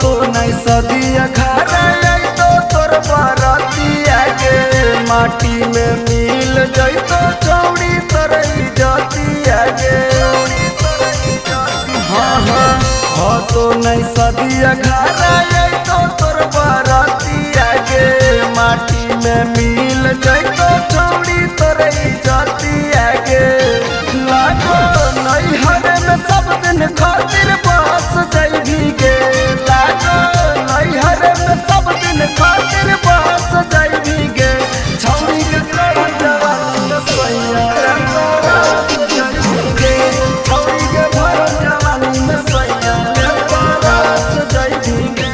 तो नहीं सदिया घर तो तोर बरतिया के माटी में मिल जैतो चौड़ी तोर इज्जतिया के। हाँ तो नहीं सदिया घर तो तोर बरतिया के माटी में मिल जैतो चौड़ी तोर इज्जतिया के। लागो नहीं हरे में सब दिन खातिर बस जैभी गे। लागो नहीं हरे में सब दिन खातिर बस जैभी गे। छौड़ी के घर जवानी में सैया बरस जैभी गे। छौड़ी के घर जवानी में सैया बरस जैभी गे।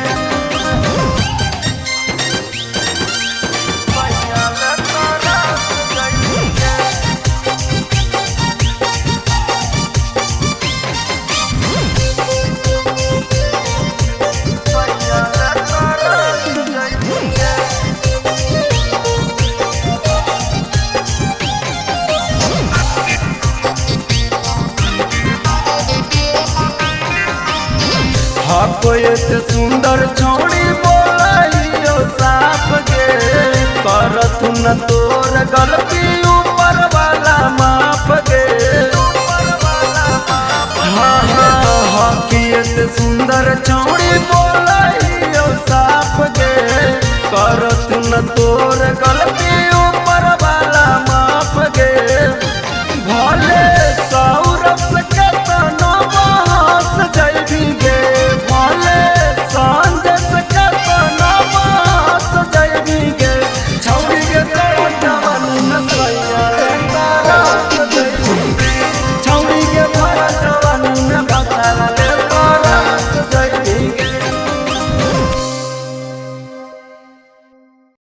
सैया बरस जैभी गे। कोई सुंदर छौड़ी बोलियो साफ गे। करत न तोर गलती ऊपर वाला माफ गे। हाँ कियत सुंदर छौड़ी बोलियो साफ गे। करत न तोर गलती